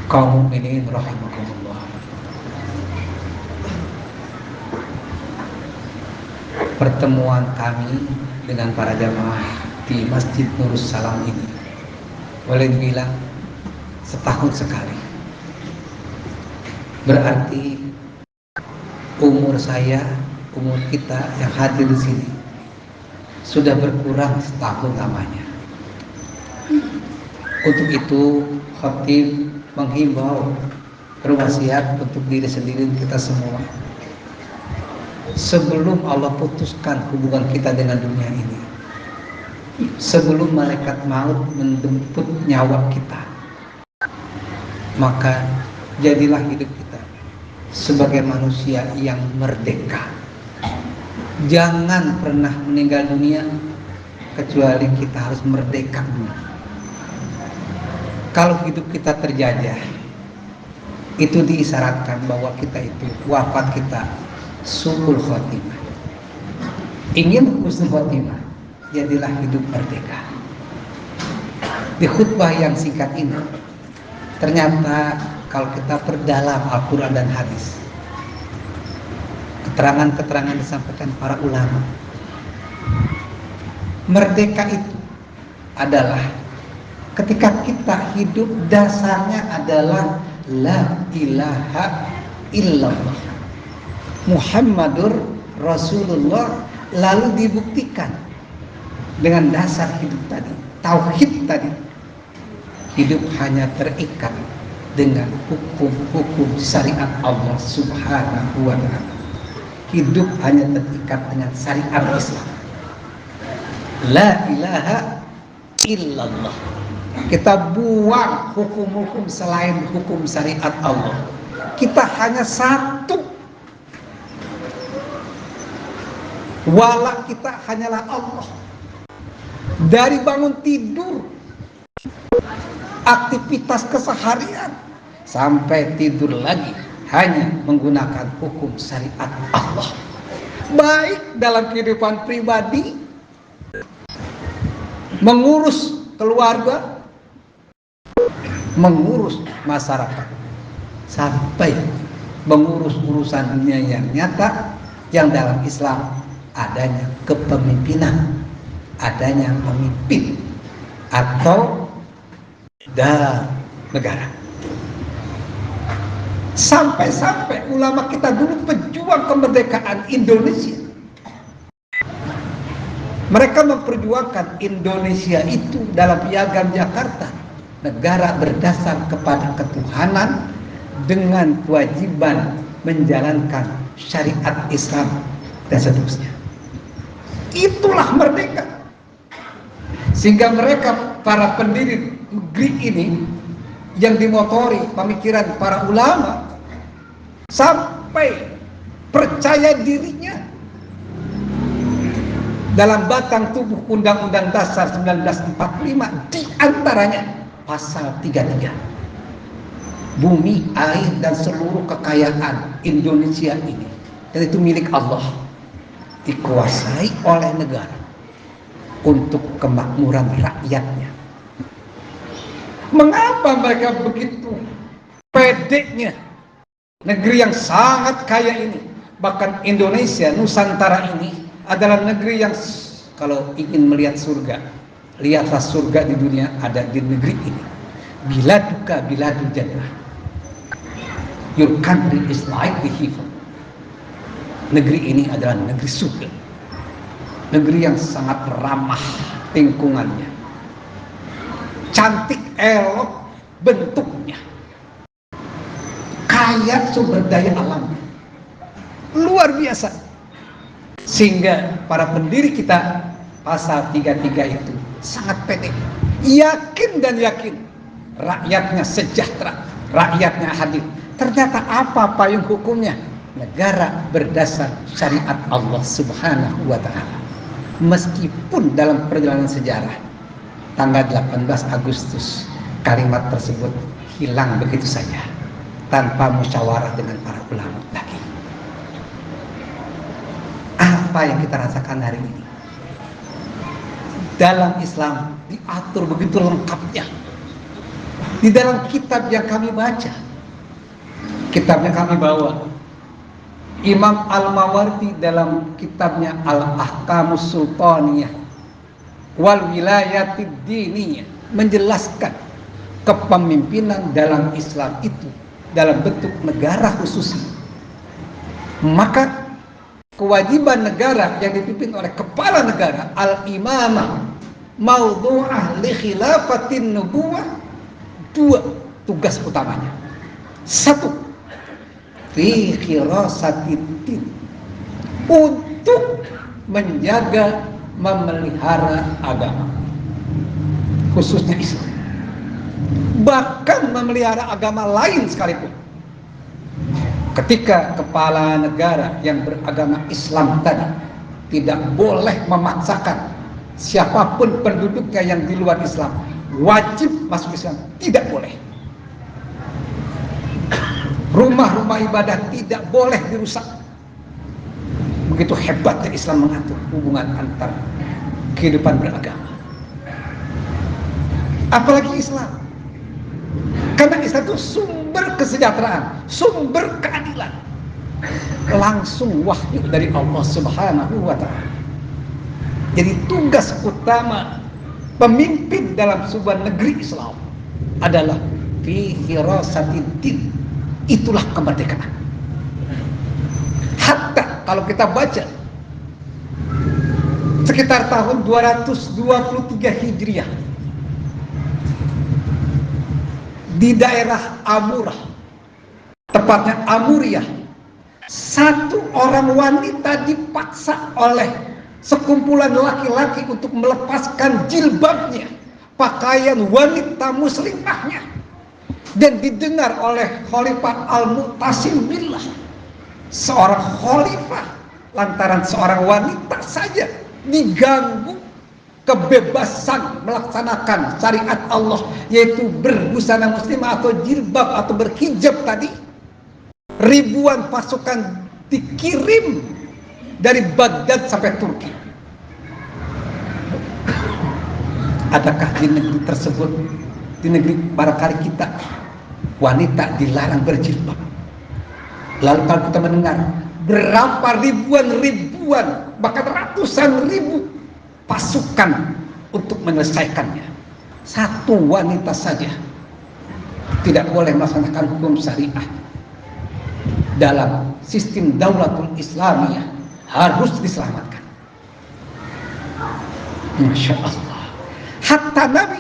Kaum mukminin rahimakumullah. Pertemuan kami dengan para jamaah di Masjid Nurus Salam ini boleh dibilang setahun sekali. Berarti umur kita yang hadir di sini sudah berkurang setahun lamanya. Untuk itu khatib menghimbau, berwasiat untuk diri sendiri, kita semua, sebelum Allah putuskan hubungan kita dengan dunia ini, sebelum malaikat maut menjemput nyawa kita, maka jadilah hidup kita sebagai manusia yang merdeka. Jangan pernah meninggal dunia kecuali kita harus merdeka dulu. Kalau hidup kita terjajah, itu diisyaratkan bahwa kita itu wafat kita su'ul khotimah. Ingin husnul khotimah, jadilah hidup merdeka. Di khutbah yang singkat ini, ternyata kalau kita perdalam Al-Quran dan hadis, keterangan-keterangan disampaikan para ulama, merdeka itu adalah ketika kita hidup dasarnya adalah la ilaha illallah Muhammadur Rasulullah, lalu dibuktikan dengan dasar hidup tadi, tauhid tadi. Hidup hanya terikat dengan hukum-hukum syariat Allah Subhanahu wa ta'ala. Hidup hanya terikat dengan syariat Islam. La ilaha illallah. Kita buang hukum-hukum selain hukum syariat Allah. Kita hanya satu. Wala kita hanyalah Allah. Dari bangun tidur, aktivitas keseharian, sampai tidur lagi, hanya menggunakan hukum syariat Allah. Baik dalam kehidupan pribadi, mengurus keluarga, mengurus masyarakat, sampai mengurus urusan dunia yang nyata, yang dalam Islam adanya kepemimpinan, adanya pemimpin atau negara. Sampai-sampai ulama kita dulu pejuang kemerdekaan Indonesia. Mereka memperjuangkan Indonesia itu dalam piagam Jakarta, negara berdasar kepada ketuhanan dengan kewajiban menjalankan syariat Islam dan seterusnya. Itulah merdeka. Sehingga mereka, para pendiri negeri ini, yang dimotori pemikiran para ulama, sampai percaya dirinya dalam batang tubuh Undang-Undang Dasar 1945, di antaranya pasal 33. Bumi, air, dan seluruh kekayaan Indonesia ini, dan itu milik Allah, dikuasai oleh negara untuk kemakmuran rakyatnya. Mengapa mereka begitu pedenya? Negeri yang sangat kaya ini, bahkan Indonesia, Nusantara ini adalah negeri yang, kalau ingin melihat surga, lihatlah surga di dunia ada di negeri ini. Bila duka, bila jannah. Your country is like the heaven. Negeri ini adalah negeri surga. Negeri yang sangat ramah lingkungannya, cantik elok bentuknya, kaya sumber daya alamnya, luar biasa. Sehingga para pendiri kita, pasal 33 itu sangat pede, yakin dan yakin rakyatnya sejahtera, rakyatnya hadir. Ternyata apa payung hukumnya? Negara berdasar syariat Allah Subhanahu wa ta'ala. Meskipun dalam perjalanan sejarah tanggal 18 Agustus kalimat tersebut hilang begitu saja tanpa musyawarah dengan para ulama lagi. Apa yang kita rasakan hari ini? Dalam Islam diatur begitu lengkapnya, Di dalam kitab yang kami baca, kitab yang kami bawa, Imam Al-Mawardi dalam kitabnya Al-Ahkamus Sultaniyah wal Wilayatid Diniyah menjelaskan kepemimpinan dalam Islam itu dalam bentuk negara khusus. Maka kewajiban negara yang dipimpin oleh kepala negara, al-imamah maudhu'ah li khilafatin nubuwah, dua tugas utamanya. Satu, fi khirasatiddin, untuk menjaga memelihara agama, khususnya Islam, bahkan memelihara agama lain sekalipun. Ketika kepala negara yang beragama Islam tadi tidak boleh memaksakan siapapun penduduknya yang di luar Islam wajib masuk Islam, tidak boleh. Rumah-rumah ibadah tidak boleh dirusak. Begitu hebatnya Islam mengatur hubungan antar kehidupan beragama. Apalagi Islam, karena Islam itu sumber kesejahteraan, sumber keadilan, langsung wahyu dari Allah Subhanahu wa Ta'ala. Jadi tugas utama pemimpin dalam sebuah negeri Islam adalah fi hirasatiddin, itulah kemerdekaan. Hatta kalau kita baca sekitar tahun 223 Hijriah, di daerah Amurah, tepatnya Amuriah, satu orang wanita dipaksa oleh sekumpulan laki-laki untuk melepaskan jilbabnya, pakaian wanita muslimahnya, dan didengar oleh Khalifah Al-Mu'tasim Billah, seorang khalifah, lantaran seorang wanita saja diganggu kebebasan melaksanakan syariat Allah, yaitu berbusana muslimah atau jilbab atau berhijab tadi. Ribuan pasukan dikirim dari Baghdad sampai Turki. Adakah di negeri tersebut, di negeri barangkali kita, wanita dilarang berjilbab? Lalu kalau kita mendengar berapa ribuan, bahkan ratusan ribu pasukan untuk menyelesaikannya, satu wanita saja tidak boleh melaksanakan hukum syariah dalam sistem Daulatul Islamiyah, harus diselamatkan. Masya Allah. Hatta Nabi,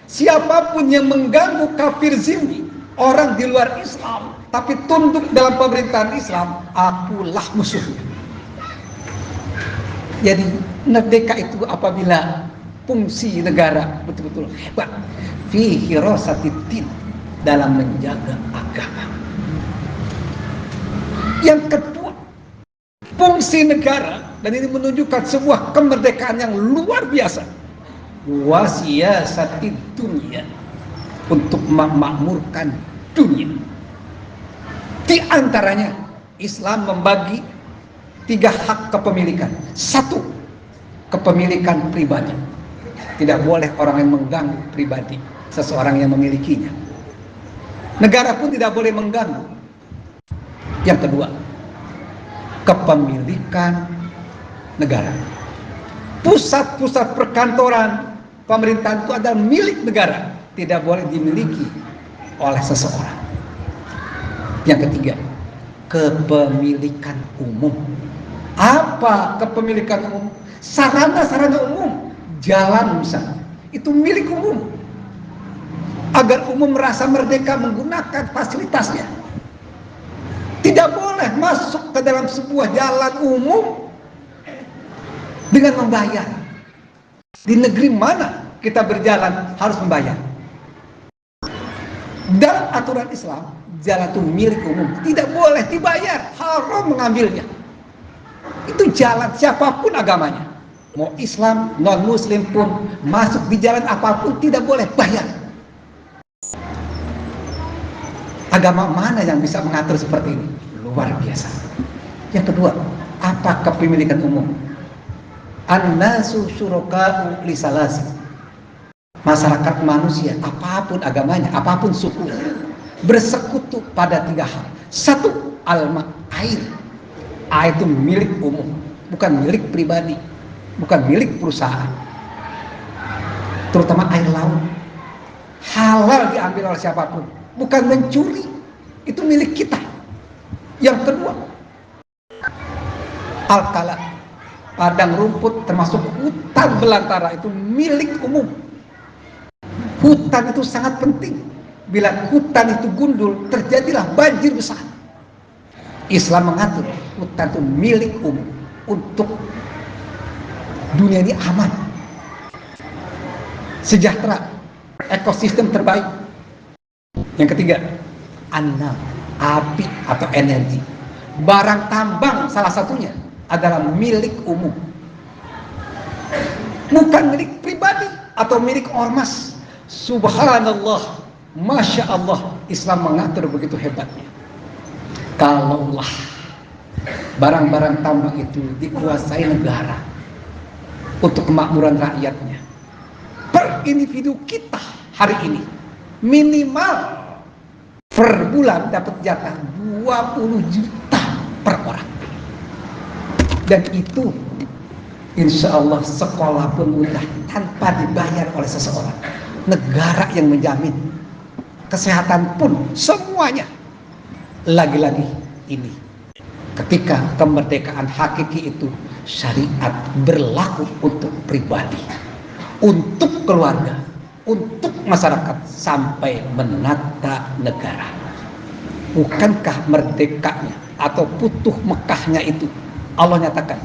siapapun yang mengganggu kafir zimmi, orang di luar Islam tapi tunduk dalam pemerintahan Islam, akulah musuhnya. Jadi merdeka itu apabila fungsi negara betul-betul hebat, fi hirasatiddin, dalam menjaga agama. Yang kedua, fungsi negara, dan ini menunjukkan sebuah kemerdekaan yang luar biasa, wasiyasatid dunia, untuk memakmurkan dunia. Di antaranya Islam membagi 3 hak kepemilikan. 1, kepemilikan pribadi. Tidak boleh orang yang mengganggu pribadi seseorang yang memilikinya. Negara pun tidak boleh mengganggu. Yang kedua, kepemilikan negara. Pusat-pusat perkantoran pemerintahan itu adalah milik negara, tidak boleh dimiliki oleh seseorang. Yang ketiga, kepemilikan umum. Apa kepemilikan umum? Sarana-sarana umum, jalan misalnya, itu milik umum. Agar umum merasa merdeka menggunakan fasilitasnya. Tidak boleh masuk ke dalam sebuah jalan umum dengan membayar. Di negeri mana kita berjalan harus membayar? Dalam aturan Islam, jalan itu milik umum, tidak boleh dibayar, haram mengambilnya. Itu jalan siapapun agamanya, mau Islam, non Muslim pun masuk di jalan apapun tidak boleh bayar. Agama mana yang bisa mengatur seperti ini? Luar biasa. Yang kedua, apa kepemilikan umum? An-nasu syuraka'u li salasi. Masyarakat manusia, apapun agamanya, apapun sukunya, bersekutu pada 3 hal. Satu, alma, air. Air itu milik umum, bukan milik pribadi, bukan milik perusahaan. Terutama air laut. Halal diambil oleh siapapun, bukan mencuri. Itu milik kita. Yang kedua, al-kala, padang rumput termasuk hutan belantara itu milik umum. Hutan itu sangat penting. Bila hutan itu gundul, terjadilah banjir besar. Islam mengatur hutan itu milik umum untuk dunia ini aman, sejahtera, ekosistem terbaik. Yang ketiga, anna, api atau energi. Barang tambang salah satunya adalah milik umum, bukan milik pribadi atau milik ormas. Subhanallah, Masya Allah, Islam mengatur begitu hebatnya. Kalaulah barang-barang tambang itu dikuasai negara untuk kemakmuran rakyatnya, per individu kita hari ini minimal per bulan dapat jatah 20 juta per orang. Dan itu insya Allah sekolah pun mudah tanpa dibayar oleh seseorang. Negara yang menjamin, kesehatan pun semuanya. Lagi-lagi ini, ketika kemerdekaan hakiki itu syariat berlaku untuk pribadi, untuk keluarga, untuk masyarakat, sampai menata negara. Bukankah merdekanya atau putuh Mekahnya itu Allah nyatakan,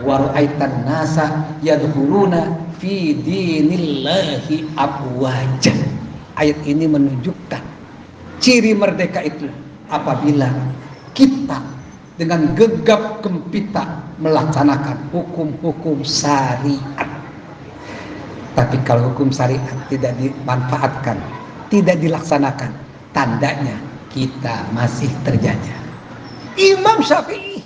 wa ra'aitan nasa yadkhuluna fi dinillahi afwaja. Ayat ini menunjukkan ciri merdeka itu apabila kita dengan gegap gempita melaksanakan hukum-hukum syariat. Tapi kalau hukum syariat tidak dimanfaatkan, tidak dilaksanakan, tandanya kita masih terjajah. Imam Syafi'i,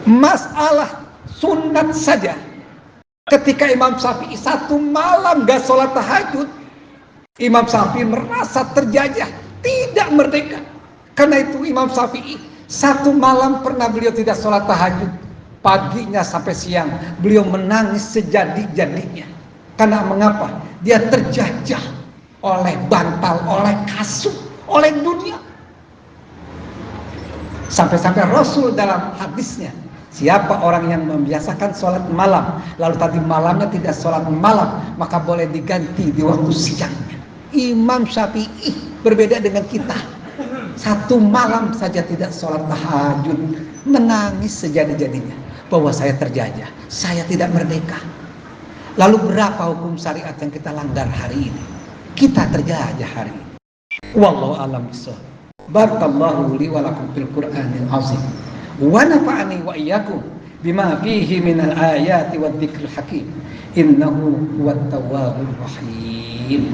masalah sunat saja, ketika Imam Syafi'i 1 malam gak sholat tahajud, Imam Syafi'i merasa terjajah, tidak merdeka. Karena itu Imam Syafi'i 1 malam pernah beliau tidak sholat tahajud. Paginya sampai siang beliau menangis sejadi-jadinya. Karena mengapa? Dia terjajah oleh bantal, oleh kasut, oleh dunia. Sampai-sampai Rasul dalam hadisnya, siapa orang yang membiasakan sholat malam, lalu tadi malamnya tidak sholat malam, maka boleh diganti di waktu siangnya. Imam Syafi'i berbeda dengan kita. 1 malam saja tidak sholat tahajud, menangis sejadi-jadinya bahwa saya terjajah, saya tidak merdeka. Lalu berapa hukum syariat yang kita langgar hari ini? Kita terjajah hari ini. Wallahu a'lam bishawab. Barakallahu li wa lakum fil Qur'anil azim. Wa nafa'ani wa iyyakum bima fihi minal ayati wad dzikril hakim. Innahu huwat tawwabur rahim.